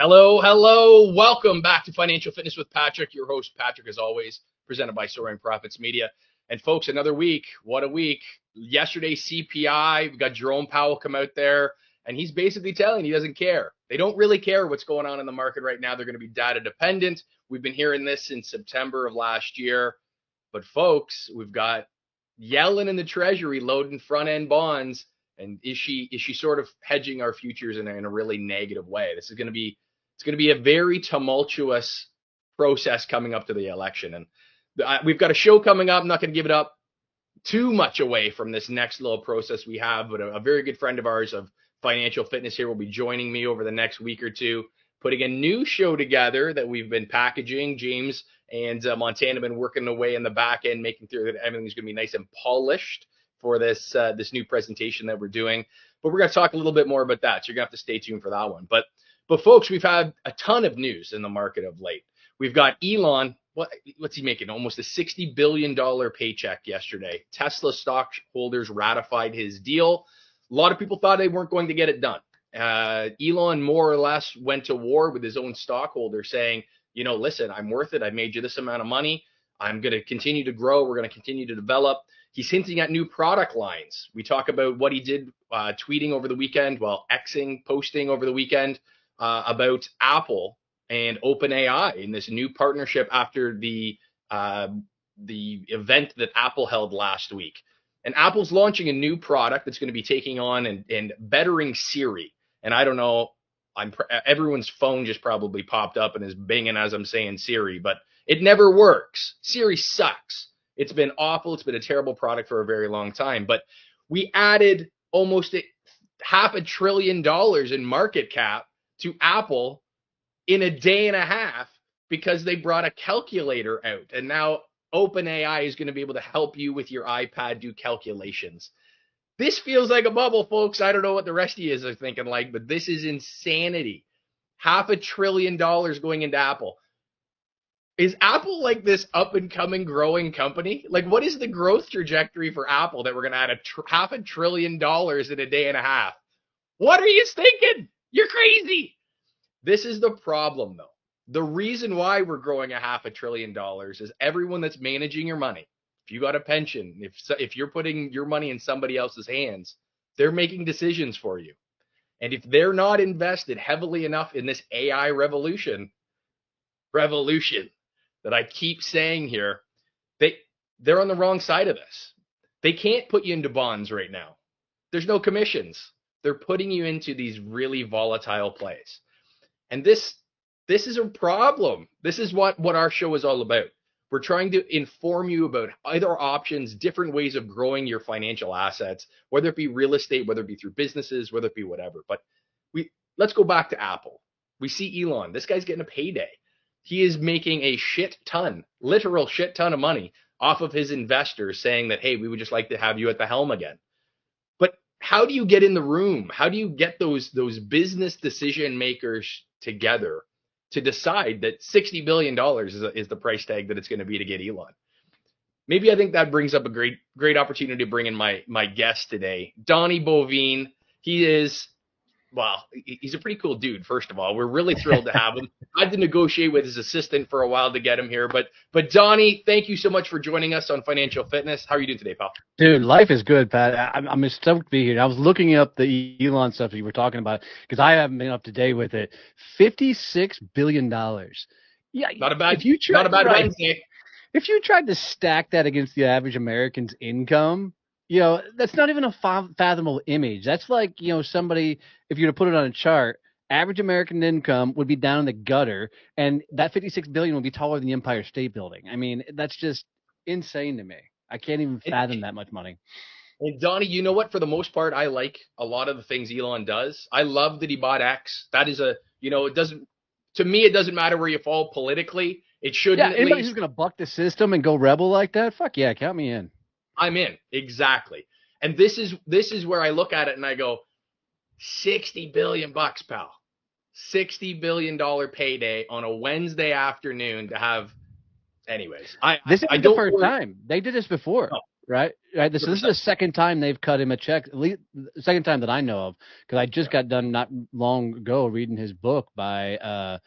Hello, hello. Welcome back to Financial Fitness with Patrick. Your host, Patrick, as always, presented by Soaring Profits Media. And folks, another week. What a week. Yesterday, CPI, we got Jerome Powell come out there, and he's basically telling he doesn't care. They don't really care what's going on in the market right now. They're going to be data dependent. We've been hearing this since September of last year. But folks, we've got Yellen in the Treasury loading front end bonds. And is she sort of hedging our futures in a really negative way? This is going to be it's going to be a very tumultuous process coming up to the election. And we've got a show coming up. I'm not going to give it up too much away from this next little process we have, but a very good friend of ours of financial fitness here will be joining me over the next week or two, putting a new show together that we've been packaging. James and Montana have been working away in the back end, making sure that everything's going to be nice and polished for this new presentation that we're doing. But we're going to talk a little bit more about that, so you're going to have to stay tuned for that one. But folks, we've had a ton of news in the market of late. We've got Elon. What's he making? Almost a $60 billion paycheck yesterday. Tesla stockholders ratified his deal. A lot of people thought they weren't going to get it done. Elon more or less went to war with his own stockholders saying, listen, I'm worth it. I made you this amount of money. I'm going to continue to grow. We're going to continue to develop. He's hinting at new product lines. We talk about what he did tweeting over the weekend, posting over the weekend about Apple and OpenAI in this new partnership after the event that Apple held last week. And Apple's launching a new product that's going to be taking on and bettering Siri. And I don't know, everyone's phone just probably popped up and is binging as I'm saying Siri, but it never works. Siri sucks. It's been awful. It's been a terrible product for a very long time. But we added almost $500 billion in market cap to Apple in a day and a half because they brought a calculator out. And now OpenAI is going to be able to help you with your iPad do calculations. This feels like a bubble, folks. I don't know what the rest of you are thinking like, but this is insanity. $500 billion going into Apple. Is Apple like this up and coming growing company? Like, what is the growth trajectory for Apple that we're going to add $500 billion in a day and a half? What are you thinking? You're crazy. This is the problem, though. The reason why we're growing $500 billion is everyone that's managing your money. If you got a pension, if you're putting your money in somebody else's hands, they're making decisions for you. And if they're not invested heavily enough in this AI revolution that I keep saying here, they're on the wrong side of this. They can't put you into bonds right now. There's no commissions. They're putting you into these really volatile plays. And this is a problem. This is what our show is all about. We're trying to inform you about other options, different ways of growing your financial assets, whether it be real estate, whether it be through businesses, whether it be whatever. But let's go back to Apple. We see Elon. This guy's getting a payday. He is making a literal shit ton of money off of his investors saying that, hey, we would just like to have you at the helm again. But how do you get in the room? How do you get those business decision makers together to decide that $60 billion is the price tag that it's going to be to get Elon? Maybe I think that brings up a great opportunity to bring in my guest today, Donnie Boivin. He's a pretty cool dude, first of all. We're really thrilled to have him. I had to negotiate with his assistant for a while to get him here. But Donnie, thank you so much for joining us on Financial Fitness. How are you doing today, pal? Dude, life is good, Pat. I'm stoked to be here. I was looking up the Elon stuff that you were talking about because I haven't been up to date with it. $56 billion. Yeah, not a bad Wednesday. If you tried to stack that against the average American's income, that's not even a fathomable image. That's like, somebody, if you were to put it on a chart, average American income would be down in the gutter, and that $56 billion would be taller than the Empire State Building. I mean, that's just insane to me. I can't even fathom that much money. And Donnie, you know what? For the most part, I like a lot of the things Elon does. I love that he bought X. That is it doesn't matter where you fall politically. It shouldn't. Yeah, anybody who's going to buck the system and go rebel like that, fuck yeah, count me in. I'm in. Exactly. And this is where I look at it and I go, $60 billion, pal. $60 billion payday on a Wednesday afternoon to have. Anyways, this is the first time. They did this before. No. Right. This is the second time they've cut him a check, at least the second time that I know of, because I just got done not long ago reading his book by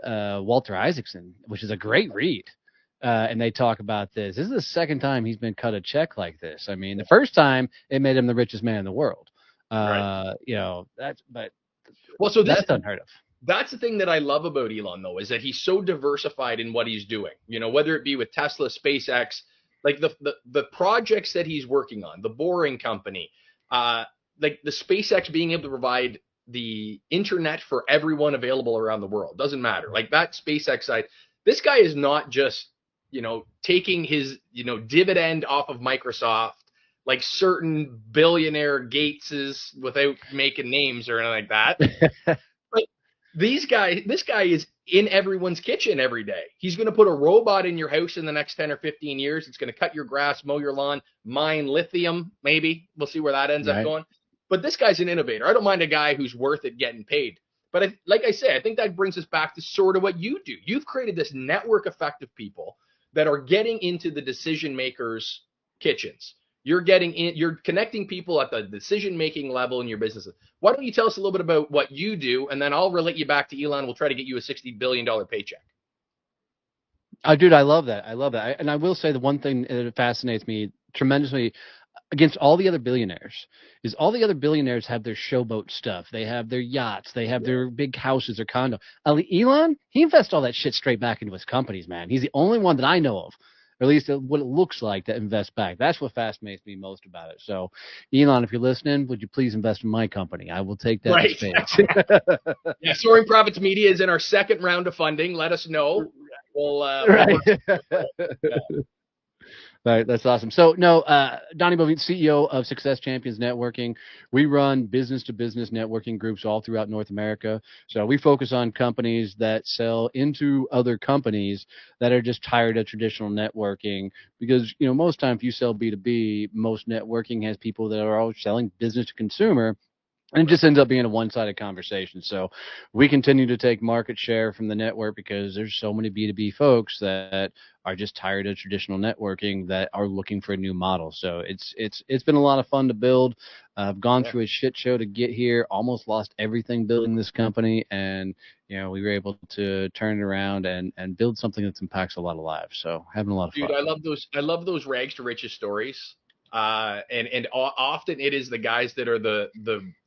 Walter Isaacson, which is a great read. And they talk about this. This is the second time he's been cut a check like this. I mean, the first time it made him the richest man in the world. You know, so that's unheard of. That's the thing that I love about Elon, though, is that he's so diversified in what he's doing. You know, whether it be with Tesla, SpaceX, like the projects that he's working on, the Boring Company, like the SpaceX being able to provide the internet for everyone available around the world. Doesn't matter. Like that SpaceX side, this guy is not just, you know, taking his, you know, dividend off of Microsoft like certain billionaire Gateses without making names or anything like that. Like this guy is in everyone's kitchen every day. He's going to put a robot in your house in the next 10 or 15 years. It's going to cut your grass, mow your lawn, mine lithium, maybe. We'll see where that ends up going. But this guy's an innovator. I don't mind a guy who's worth it getting paid. But like I say, I think that brings us back to sort of what you do. You've created this network effect of people that are getting into the decision makers' kitchens. You're connecting people at the decision-making level in your businesses. Why don't you tell us a little bit about what you do, and then I'll relate you back to Elon. We'll try to get you a $60 billion paycheck. Oh, dude, I love that. And I will say the one thing that fascinates me tremendously against all the other billionaires is all the other billionaires have their showboat stuff. They have their yachts. They have their big houses or condo. Elon, he invests all that shit straight back into his companies, man. He's the only one that I know of, or at least what it looks like, that invests back. That's what fascinates me most about it. So, Elon, if you're listening, would you please invest in my company? I will take that. Right. Yeah, Soaring Profits Media is in our second round of funding. Let us know. We'll Right, that's awesome. So, no, Donnie Boivin, CEO of Success Champions Networking. We run business-to-business networking groups all throughout North America. So we focus on companies that sell into other companies that are just tired of traditional networking. Because, you know, most time if you sell B2B, most networking has people that are all selling business to consumer. And it just ends up being a one-sided conversation. So we continue to take market share from the network because there's so many B2B folks that are just tired of traditional networking that are looking for a new model. So it's been a lot of fun to build. I've gone through a shit show to get here, almost lost everything building this company. And, you know, we were able to turn it around and build something that impacts a lot of lives. So having a lot of fun. Dude, I love those rags to riches stories. And often it is the guys that are the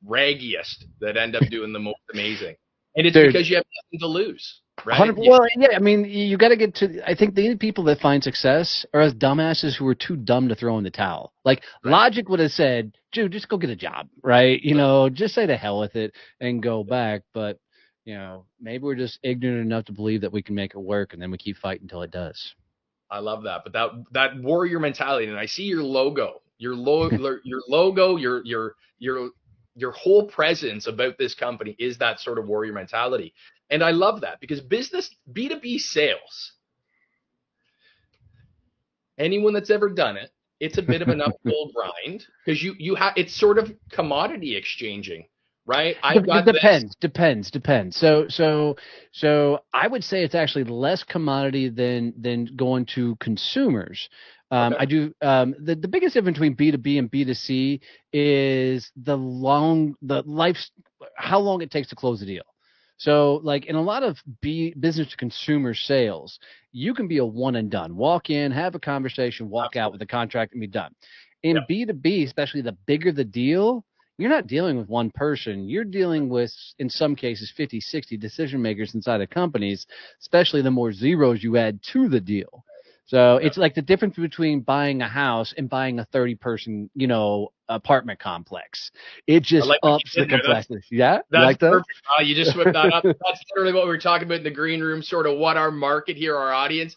raggiest that end up doing the most amazing. And it's because you have nothing to lose, right? Well, yeah, I mean, you got to get to, I think the people that find success are as dumbasses who are too dumb to throw in the towel. Like, logic would have said, dude, just go get a job, right? You know, just say to hell with it and go back. But, you know, maybe we're just ignorant enough to believe that we can make it work, and then we keep fighting until it does. I love that. But that warrior mentality, and I see your logo, your logo, your whole presence about this company is that sort of warrior mentality. And I love that because business, B2B sales, anyone that's ever done it, it's a bit of an uphill grind because you have, it's sort of commodity exchanging. Right. Depends. So I would say it's actually less commodity than going to consumers. I do. The biggest difference between B2B and B2C is how long it takes to close the deal. So, like in a lot of business to consumer sales, you can be a one and done. Walk in, have a conversation, walk out with a contract, and be done. In B2B, especially the bigger the deal, you're not dealing with one person. You're dealing with, in some cases, 50, 60 decision makers inside of companies, especially the more zeros you add to the deal. So it's like the difference between buying a house and buying a 30-person, you know, apartment complex. It just ups the complexity. That's like perfect. You just whipped that up. That's literally what we were talking about in the green room, sort of what our market here, our audience.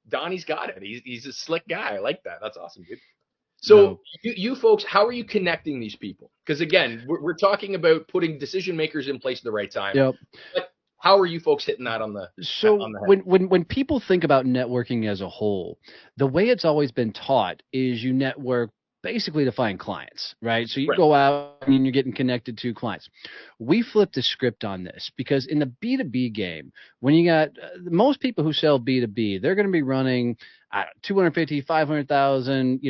Donnie's got it. He's a slick guy. I like that. That's awesome, dude. So you folks, how are you connecting these people? Because again, we're talking about putting decision makers in place at the right time. Yep. But how are you folks hitting that on the head? When people think about networking as a whole, the way it's always been taught is you network basically to find clients, right? So you Right. go out and you're getting connected to clients. We flipped the script on this because in the B2B game, when you got most people who sell B2B, they're going to be running 250, 500,000,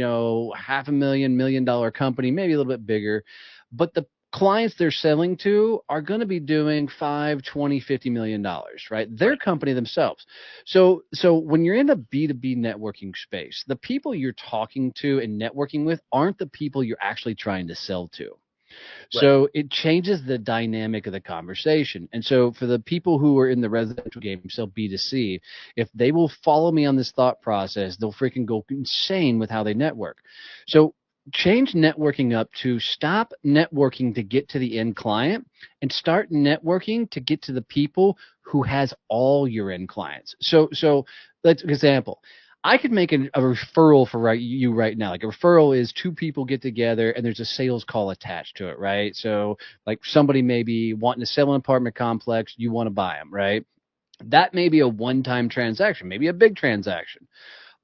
half a million, $1 million company, maybe a little bit bigger. But the clients they're selling to are going to be doing 5, 20, $50 million, right? Their Right. company themselves. So when you're in the B2B networking space, the people you're talking to and networking with aren't the people you're actually trying to sell to. Right. So it changes the dynamic of the conversation. And so for the people who are in the residential game, sell B2C, if they will follow me on this thought process, they'll freaking go insane with how they network. So change networking up to stop networking to get to the end client and start networking to get to the people who has all your end clients. So let's example. I could make a referral for you right now. Like a referral is two people get together and there's a sales call attached to it, right? So like somebody may be wanting to sell an apartment complex, you want to buy them, right? That may be a one-time transaction, maybe a big transaction.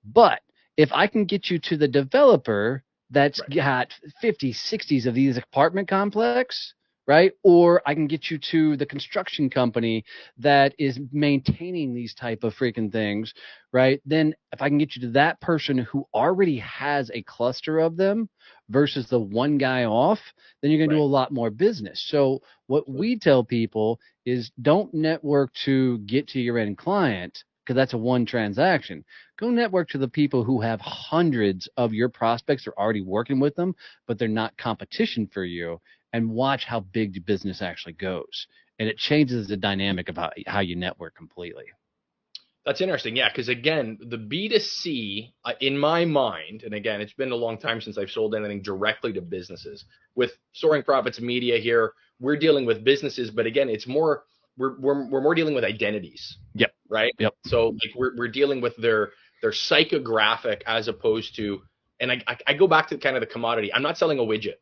But if I can get you to the developer that's Right. got 50, 60s of these apartment complex, right? Or I can get you to the construction company that is maintaining these type of freaking things, right? Then if I can get you to that person who already has a cluster of them versus the one guy off, then you're going to do Right. a lot more business. So what we tell people is don't network to get to your end client because that's a one transaction. Go network to the people who have hundreds of your prospects are already working with them, but they're not competition for you, and watch how big the business actually goes. And it changes the dynamic of how you network completely. That's interesting. Yeah, because again, the B2C, in my mind, and again, it's been a long time since I've sold anything directly to businesses. With Soaring Profits Media here, we're dealing with businesses, but again, it's more we're more dealing with identities, Yep. right? Yep. So like we're dealing with their psychographic as opposed to, and I go back to kind of the commodity. I'm not selling a widget,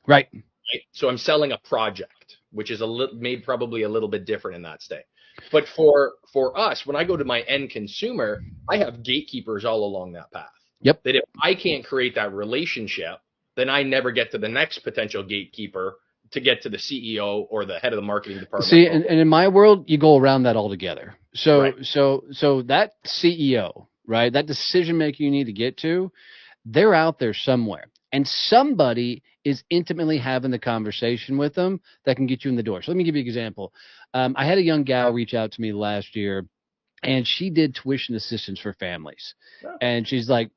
Right. right? So I'm selling a project, which is made probably a little bit different in that state. But for us, when I go to my end consumer, I have gatekeepers all along that path. Yep. That if I can't create that relationship, then I never get to the next potential gatekeeper to get to the CEO or the head of the marketing department. See, and in my world, you go around that altogether. So Right. so that CEO, right? That decision maker you need to get to, they're out there somewhere. And somebody is intimately having the conversation with them that can get you in the door. So let me give you an example. I had a young gal reach out to me last year, and she did tuition assistance for families. Yeah. And she's like,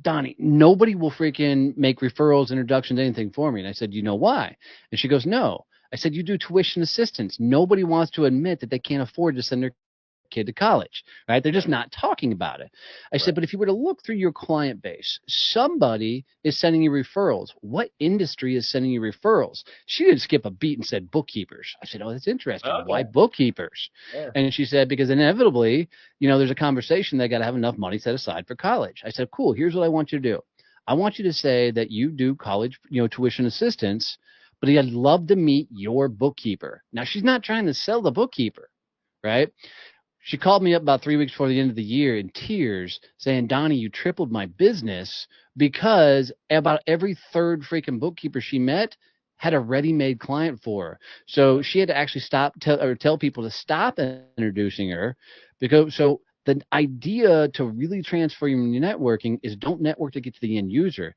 Donnie, nobody will freaking make referrals, introductions, anything for me. And I said, you know why? And she goes, no. I said, you do tuition assistance. Nobody wants to admit that they can't afford to send their kid to college, right? They're just Right. not talking about it. I said, Right. but if you were to look through your client base, somebody is sending you referrals. What industry is sending you referrals? She didn't skip a beat and said bookkeepers. I said, oh, that's interesting. Why Okay. bookkeepers? Yeah. And she said, because inevitably, there's a conversation they got to have enough money set aside for college. I said, cool. Here's what I want you to do. I want you to say that you do college, tuition assistance, but I'd love to meet your bookkeeper. Now, she's not trying to sell the bookkeeper, right? She called me up about 3 weeks before the end of the year in tears saying, Donnie, you tripled my business because about every third freaking bookkeeper she met had a ready-made client for her. So she had to actually tell people to stop introducing her because so the idea to really transfer your networking is don't network to get to the end user.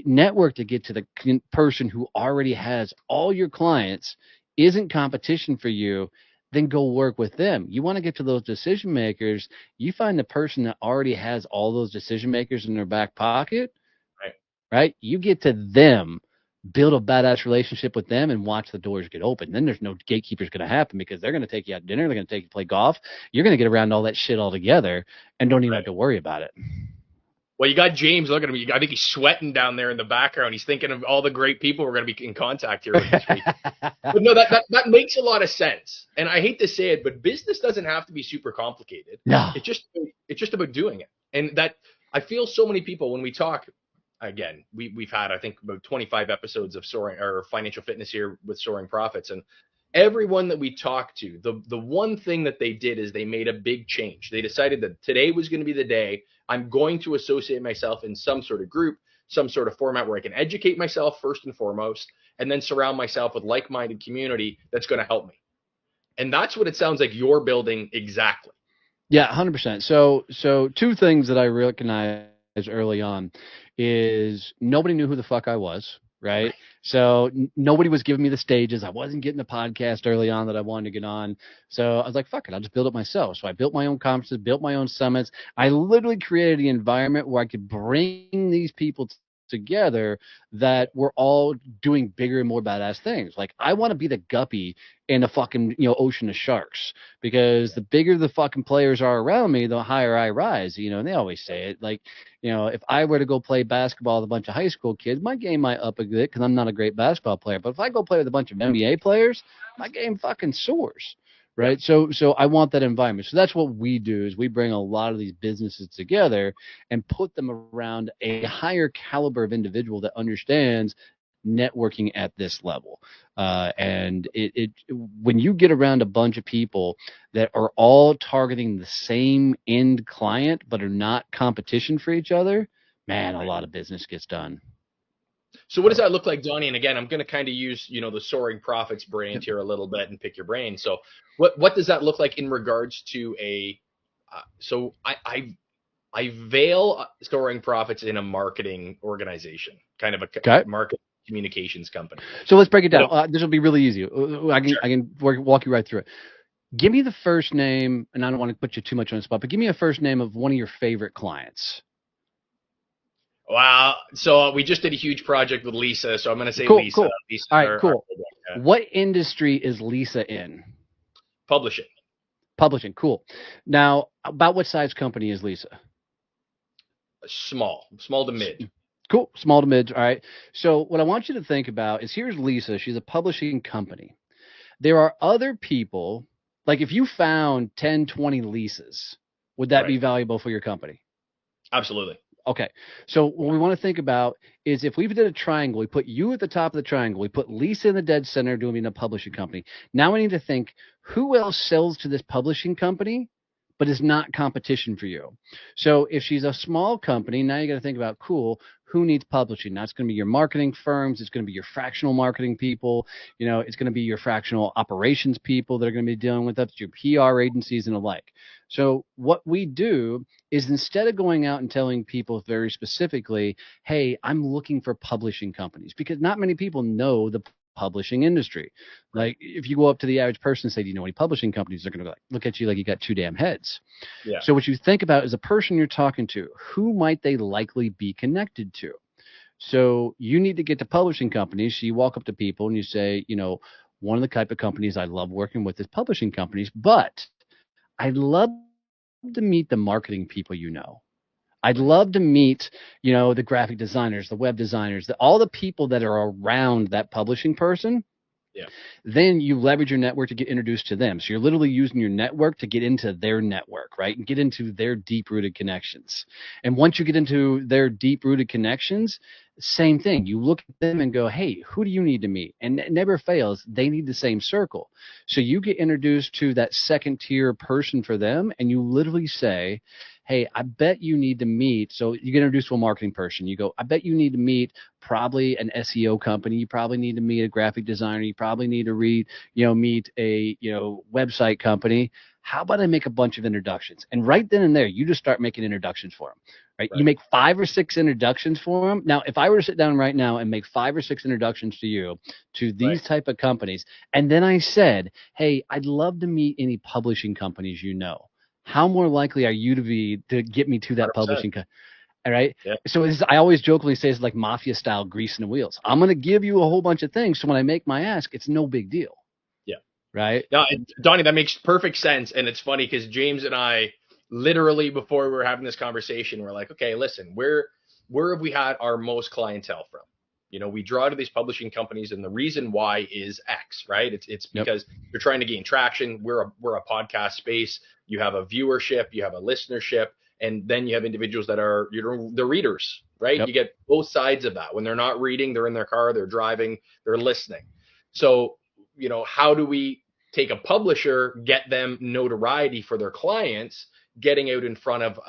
Network to get to the person who already has all your clients, isn't competition for you, then go work with them. You want to get to those decision makers, you find the person that already has all those decision makers in their back pocket, Right. right? You get to them, build a badass relationship with them, and watch the doors get open. Then there's no gatekeepers going to happen because they're going to take you out to dinner, they're going to take you to play golf. You're going to get around all that shit all together and don't even Right. have to worry about it. Well, you got James looking at me. I think he's sweating down there in the background. He's thinking of all the great people we're going to be in contact here with this week. But no, that makes a lot of sense. And I hate to say it, but business doesn't have to be super complicated. No. It's just about doing it. And that I feel so many people when we talk, again, we've had I think about 25 episodes of Soaring or Financial Fitness here with Soaring Profits, and everyone that we talked to, the one thing that they did is they made a big change. They decided that today was going to be the day I'm going to associate myself in some sort of group some sort of format where I can educate myself first and foremost, and then surround myself with like-minded community that's going to help me. And that's what it sounds like you're building exactly. Yeah, 100%. So two things that I recognized early on is nobody knew who the fuck I was, right? So nobody was giving me the stages. I wasn't getting the podcast early on that I wanted to get on. So I was like, fuck it, I'll just build it myself. So I built my own conferences, built my own summits. I literally created the environment where I could bring these people together that were all doing bigger and more badass things. Like I want to be the guppy in a fucking ocean of sharks, because the bigger the fucking players are around me, the higher I rise. And they always say it, like, if I were to go play basketball with a bunch of high school kids, my game might up a bit because I'm not a great basketball player. But if I go play with a bunch of NBA players, my game fucking soars. Right. So I want that environment. So that's what we do, is we bring a lot of these businesses together and put them around a higher caliber of individual that understands networking at this level. And when you get around a bunch of people that are all targeting the same end client, but are not competition for each other, man, a lot of business gets done. So what does that look like, Donnie? And again, I'm going to kind of use, the Soaring Profits brand here a little bit and pick your brain. So what does that look like in regards to so I veil Soaring Profits in a marketing organization, kind of a market communications company. So let's break it down. This will be really easy. I can walk you right through it. Give me the first name, and I don't want to put you too much on the spot, but give me a first name of one of your favorite clients. Wow. So we just did a huge project with Lisa. So I'm going to say Lisa. Cool. Lisa. All right, cool. What industry is Lisa in? Publishing. Publishing. Cool. Now, about what size company is Lisa? Small to mid. Cool. Small to mid. All right. So what I want you to think about is, here's Lisa. She's a publishing company. There are other people, like if you found 10, 20 Lisas, would that be valuable for your company? Absolutely. Okay. So what we want to think about is, if we did a triangle, we put you at the top of the triangle, we put Lisa in the dead center doing a publishing company. Now we need to think, who else sells to this publishing company but is not competition for you? So if she's a small company, now you got to think about, cool, who needs publishing? That's going to be your marketing firms. It's going to be your fractional marketing people. It's going to be your fractional operations people that are going to be dealing with that, your PR agencies and the like. So what we do is, instead of going out and telling people very specifically, hey, I'm looking for publishing companies, because not many people know the publishing industry. Like if you go up to the average person and say, do you know any publishing companies? They're going to look at you like you got two damn heads. Yeah. So what you think about is, a person you're talking to, who might they likely be connected to? So you need to get to publishing companies. So you walk up to people and you say, one of the type of companies I love working with is publishing companies, but I'd love to meet the marketing people. I'd love to meet, the graphic designers, the web designers, all the people that are around that publishing person. Yeah. Then you leverage your network to get introduced to them. So you're literally using your network to get into their network, right? And get into their deep-rooted connections. And once you get into their deep-rooted connections, same thing. You look at them and go, hey, who do you need to meet? And it never fails. They need the same circle. So you get introduced to that second-tier person for them, and you literally say, hey, I bet you need to meet. So you get introduced to a marketing person. You go, I bet you need to meet probably an SEO company. You probably need to meet a graphic designer. You probably need to meet a, website company. How about I make a bunch of introductions? And right then and there, you just start making introductions for them, right? You make 5 or 6 introductions for them. Now, if I were to sit down right now and make 5 or 6 introductions to you, to these type of companies, and then I said, hey, I'd love to meet any publishing companies how more likely are you to get me to that 100%. Publishing company? All right. Yeah. So I always jokingly say it's like mafia style greasing the wheels. I'm going to give you a whole bunch of things. So when I make my ask, it's no big deal. Yeah. Right. No, Donnie, that makes perfect sense. And it's funny because James and I literally, before we were having this conversation, we're like, okay, listen, where have we had our most clientele from? We draw to these publishing companies, and the reason why is X, right? It's because you're trying to gain traction. We're a podcast space. You have a viewership, you have a listenership, and then you have individuals that are the readers, right? Yep. You get both sides of that. When they're not reading, they're in their car, they're driving, they're listening. So, how do we take a publisher, get them notoriety for their clients, getting out in front of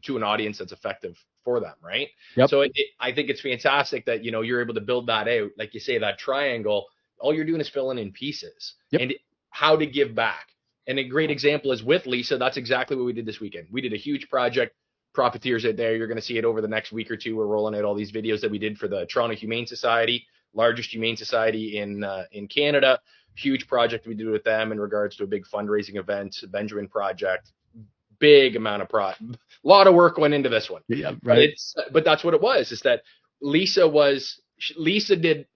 to an audience that's effective for them, right? Yep. So I think it's fantastic that you're able to build that out, like you say, that triangle. All you're doing is filling in pieces and how to give back. And a great example is with Lisa. That's exactly what we did this weekend. We did a huge project. Profiteers out there, you're going to see it over the next week or two. We're rolling out all these videos that we did for the Toronto Humane Society, largest humane society in Canada. Huge project we did with them in regards to a big fundraising event, Benjamin Project. Big amount of a lot of work went into this one. Yeah, right. But that's what it was. Is that Lisa did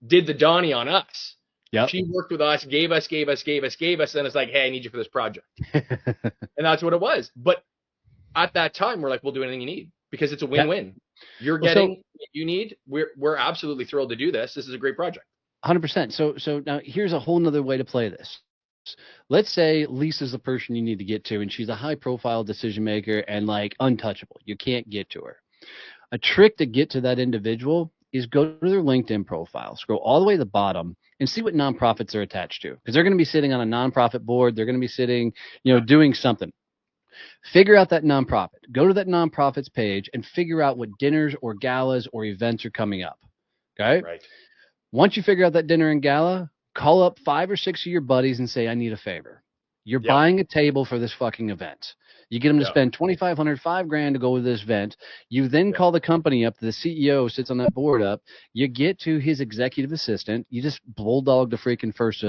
the Donnie on us. Yep. She worked with us, gave us, and it's like, hey, I need you for this project. And that's what it was. But at that time, we're like, we'll do anything you need because it's a win-win. You're getting what you need. We're absolutely thrilled to do this. This is a great project. 100%. So now here's a whole nother way to play this. Let's say Lisa's the person you need to get to, and she's a high-profile decision maker and like untouchable. You can't get to her. A trick to get to that individual is go to their LinkedIn profile, scroll all the way to the bottom, and see what nonprofits they're attached to, because they're going to be sitting on a nonprofit board. They're going to be sitting, doing something. Figure out that nonprofit. Go to that nonprofit's page and figure out what dinners or galas or events are coming up. Okay. Right. Once you figure out that dinner and gala, call up 5 or 6 of your buddies and say, I need a favor. You're buying a table for this fucking event. You get them to spend $2,500, $5,000 to go to this event. You then call the company up. The CEO sits on that board up. You get to his executive assistant. You just bulldog the freaking first,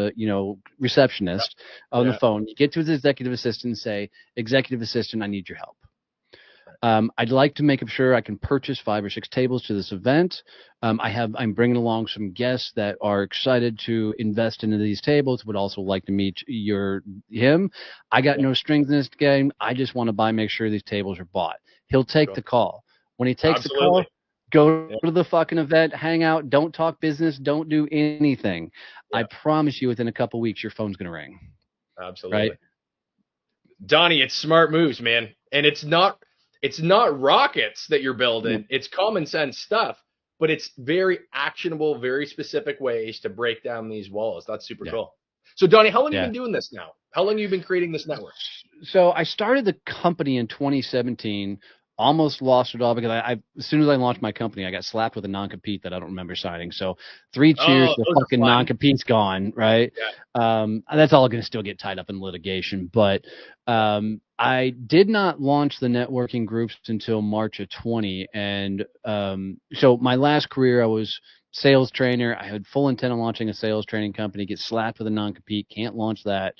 receptionist on the phone. You get to his executive assistant and say, executive assistant, I need your help. I'd like to make sure I can purchase 5 or 6 tables to this event. I'm bringing along some guests that are excited to invest into these tables, would also like to meet him. I got no strings in this game. I just want to make sure these tables are bought. He'll take the call. When he takes the call, go to the fucking event, hang out, don't talk business, don't do anything. I promise you within a couple weeks, your phone's going to ring. Absolutely. Right? Donnie, it's smart moves, man. And it's not rockets that you're building. It's common sense stuff, but it's very actionable, very specific ways to break down these walls. That's super cool. So Donnie, how long have you been doing this now? How long have you been creating this network? So I started the company in 2017, almost lost it all because as soon as I launched my company, I got slapped with a non-compete that I don't remember signing. So 3 cheers, the fucking non-compete's gone, right? Yeah. That's all going to still get tied up in litigation. But I did not launch the networking groups until March of 20. And so my last career, I was sales trainer. I had full intent on launching a sales training company, get slapped with a non-compete, can't launch that.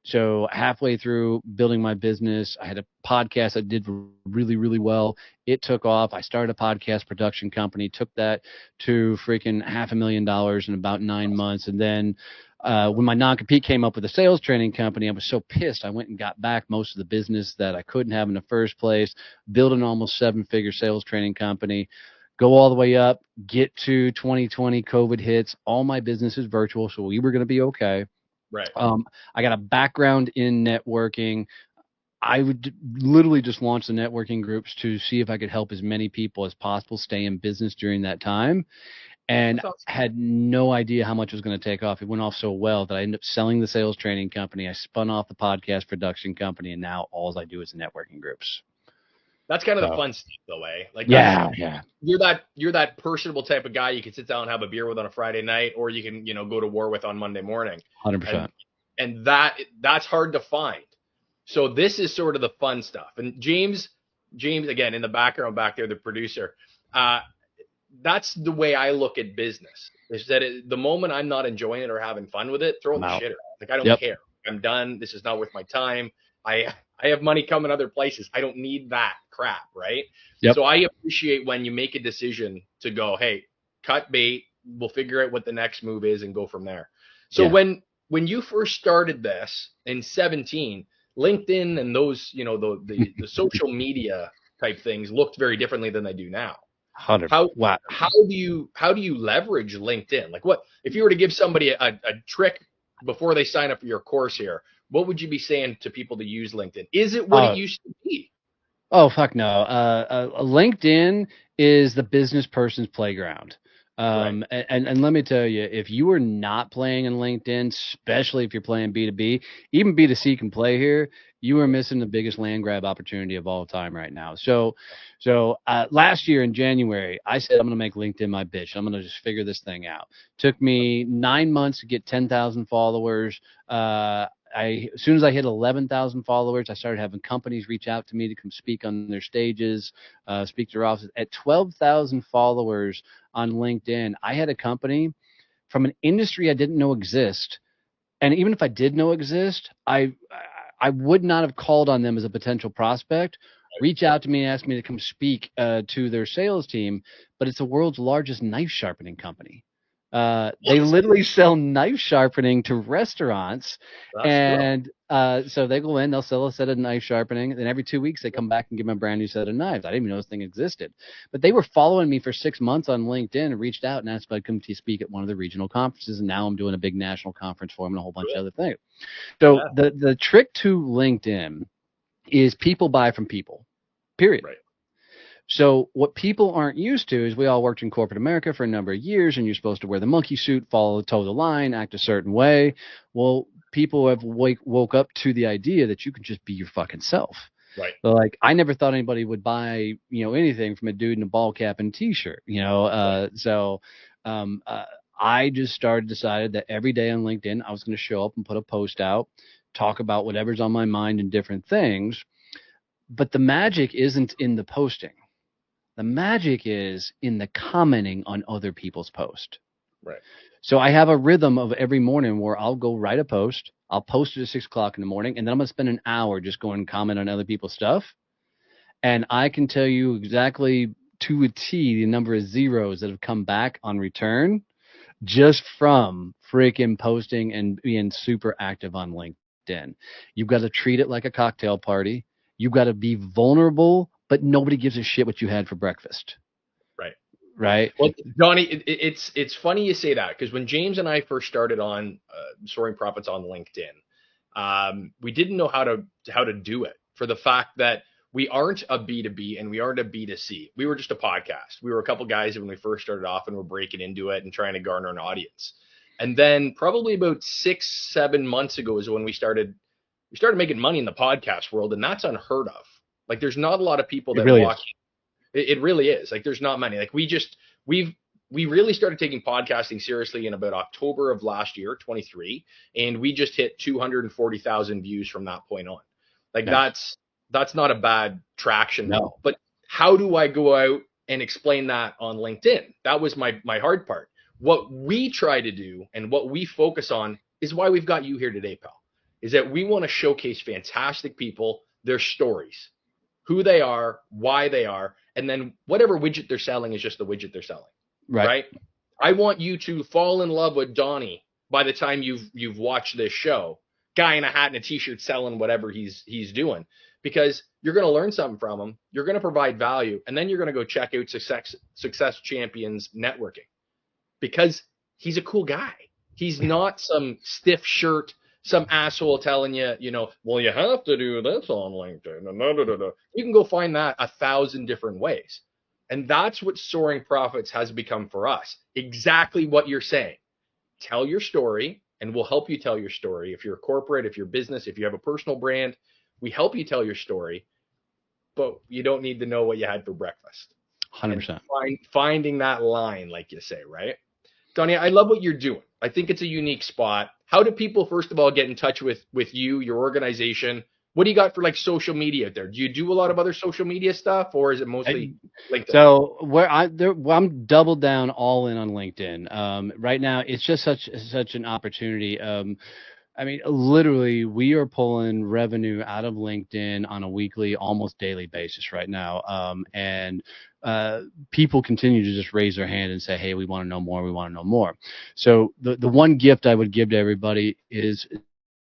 So halfway through building my business, I had a podcast that did really, really well. It took off. I started a podcast production company, took that to freaking $500,000 in about 9 months. And then when my non-compete came up with a sales training company, I was so pissed. I went and got back most of the business that I couldn't have in the first place, build an almost 7-figure sales training company, go all the way up, get to 2020, COVID hits. All my business is virtual, so we were going to be okay. Right. I got a background in networking. I would literally just launch the networking groups to see if I could help as many people as possible stay in business during that time. And had no idea how much it was going to take off. It went off so well that I ended up selling the sales training company. I spun off the podcast production company, and now all I do is networking groups. That's kind of the fun stuff, though, eh? Like, you're that personable type of guy you can sit down and have a beer with on a Friday night, or you can, go to war with on Monday morning. 100%. And that's hard to find. So this is sort of the fun stuff. And James, again, in the background back there, the producer, that's the way I look at business. Is that the moment I'm not enjoying it or having fun with it, throw the shitter. Like, I don't care. I'm done. This is not worth my time. I have money coming other places. I don't need that crap, right? Yep. So I appreciate when you make a decision to go, hey, cut bait. We'll figure out what the next move is and go from there. So when you first started this in 2017, LinkedIn and those, the social media type things looked very differently than they do now. 100. How do you leverage LinkedIn? Like, what if you were to give somebody a trick before they sign up for your course here? What would you be saying to people to use LinkedIn? Is it what it used to be? Oh, fuck no. LinkedIn is the business person's playground. Right. And let me tell you, if you are not playing in LinkedIn, especially if you're playing B2B, even B2C can play here. you are missing the biggest land grab opportunity of all time right now. So last year in January, I said I'm going to make LinkedIn my bitch. I'm going to just figure this thing out. Took me 9 months to get 10,000 followers. As soon as I hit 11,000 followers, I started having companies reach out to me to come speak on their stages, speak to their offices. At 12,000 followers on LinkedIn, I had a company from an industry I didn't know exist. And even if I did know exist, I would not have called on them as a potential prospect. Reach out to me and ask me to come speak to their sales team, but it's the world's largest knife sharpening company. They literally sell knife sharpening to restaurants. And so they go in, they'll sell a set of knife sharpening, and then every 2 weeks they come back and give them a brand new set of knives. I didn't even know this thing existed. But they were following me for 6 months on LinkedIn and reached out and asked if I'd come to speak at one of the regional conferences, and now I'm doing a big national conference for them and a whole bunch of other things. So the trick to LinkedIn is people buy from people, period. Right. So what people aren't used to is we all worked in corporate America for a number of years, and you're supposed to wear the monkey suit, toe the line, act a certain way. Well, people have woke up to the idea that you can just be your fucking self. Right. So, like, I never thought anybody would buy, anything from a dude in a ball cap and t-shirt, So I just decided that every day on LinkedIn, I was going to show up and put a post out, talk about whatever's on my mind and different things. But the magic isn't in the posting. The magic is in the commenting on other people's posts. Right. So I have a rhythm of every morning where I'll go write a post. I'll post it at 6 o'clock in the morning, and then I'm going to spend an hour just going and comment on other people's stuff. And I can tell you exactly to a T the number of zeros that have come back on return just from freaking posting and being super active on LinkedIn. You've got to treat it like a cocktail party. You've got to be vulnerable, but nobody gives a shit what you had for breakfast. Right. Well, Donnie, it's funny you say that, because when James and I first started on Soaring Profits on LinkedIn, we didn't know how to do it, for the fact that we aren't a B2B and we aren't a B2C. We were just a podcast. We were a couple guys when we first started off, and we're breaking into it and trying to garner an audience. And then probably about 6-7 months ago is when we started making money in the podcast world, and that's unheard of. Like, there's not a lot of people that walk. It really is. Like, there's not many. Like, we really started taking podcasting seriously in about October of last year, 23, and we just hit 240,000 views from that point on. Like, nice. That's not a bad traction. No. But how do I go out and explain that on LinkedIn? That was my hard part. What we try to do and what we focus on is why we've got you here today, pal, is that we want to showcase fantastic people, their stories, who they are, why they are, and then whatever widget they're selling is just the widget they're selling. Right? I want you to fall in love with Donnie by the time you've watched this show. Guy in a hat and a t-shirt selling whatever he's doing, because you're going to learn something from him. You're going to provide value, and then you're going to go check out Success Champions Networking, because he's a cool guy. He's not some stiff shirt, some asshole telling you, well, you have to do this on LinkedIn. You can go find that 1,000 different ways. And that's what Soaring Profits has become for us. Exactly what you're saying. Tell your story, and we'll help you tell your story. If you're a corporate, if you're a business, if you have a personal brand, we help you tell your story, but you don't need to know what you had for breakfast. 100%. Finding that line, like you say, right? Donnie, I love what you're doing. I think it's a unique spot. How do people, first of all, get in touch with you, your organization? What do you got for like social media out there? Do you do a lot of other social media stuff, or is it mostly LinkedIn? So I'm doubled down all in on LinkedIn. Right now, it's just such an opportunity. I mean, literally, we are pulling revenue out of LinkedIn on a weekly, almost daily basis right now. And people continue to just raise their hand and say, hey, we want to know more. We want to know more. So the one gift I would give to everybody is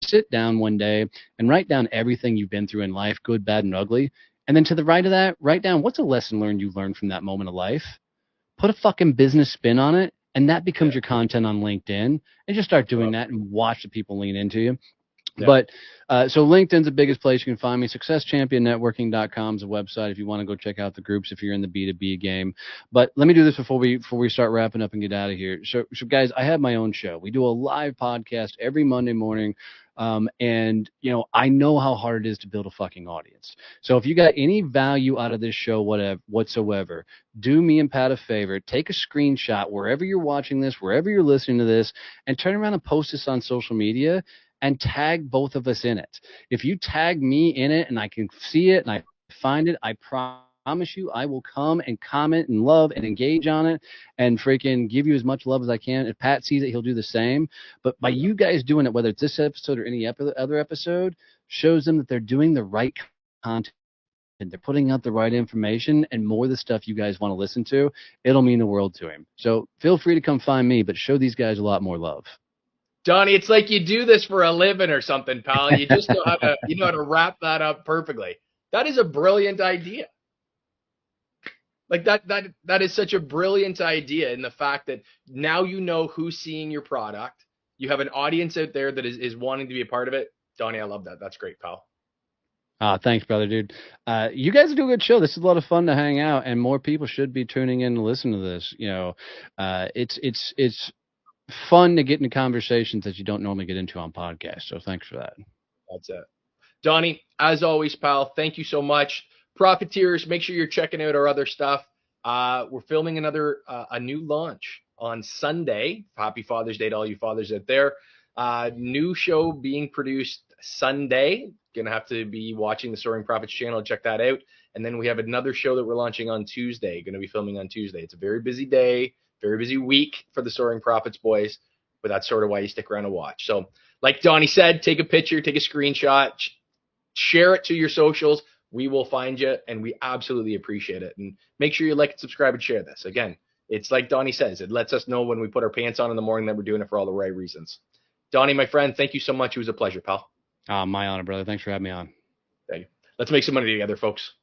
sit down one day and write down everything you've been through in life, good, bad, and ugly. And then to the right of that, write down what's a lesson learned you learned from that moment of life. Put a fucking business spin on it. And that becomes your content on LinkedIn, and just start doing that and watch the people lean into you. Yeah. But so LinkedIn's the biggest place you can find me. SuccessChampionNetworking.com is a website if you want to go check out the groups if you're in the B2B game. But let me do this before we start wrapping up and get out of here. So guys, I have my own show. We do a live podcast every Monday morning. And I know how hard it is to build a fucking audience. So if you got any value out of this show, whatsoever, do me and Pat a favor. Take a screenshot wherever you're watching this, wherever you're listening to this, and turn around and post this on social media and tag both of us in it. If you tag me in it and I can see it and I find it, I promise you I will come and comment and love and engage on it and freaking give you as much love as I can. If Pat sees it, he'll do the same. But by you guys doing it, whether it's this episode or any other episode, shows them that they're doing the right content. And they're putting out the right information and more of the stuff you guys want to listen to. It'll mean the world to him. So feel free to come find me, but show these guys a lot more love. Donnie, it's like you do this for a living or something, pal. You just know how to wrap that up perfectly. That is a brilliant idea. Like that is such a brilliant idea in the fact that now you know who's seeing your product. You have an audience out there that is wanting to be a part of it. Donnie, I love that. That's great, pal. Thanks, brother, dude. You guys do a good show. This is a lot of fun to hang out, and more people should be tuning in and listen to this. It's fun to get into conversations that you don't normally get into on podcasts. So thanks for that. That's it. Donnie, as always, pal, thank you so much. Profiteers, make sure you're checking out our other stuff. We're filming a new launch on Sunday. Happy Father's Day to all you fathers out there. New show being produced Sunday. Gonna have to be watching the Soaring Profits channel to check that out. And then we have another show that we're launching on Tuesday. Gonna be filming on Tuesday. It's a very busy day, very busy week for the Soaring Profits boys, but that's sort of why you stick around and watch. So like Donnie said, take a picture, take a screenshot, share it to your socials. We will find you, and we absolutely appreciate it. And make sure you like and subscribe and share this. Again, it's like Donnie says, it lets us know when we put our pants on in the morning that we're doing it for all the right reasons. Donnie, my friend, thank you so much. It was a pleasure, pal. My honor, brother. Thanks for having me on. Thank you. Let's make some money together, folks.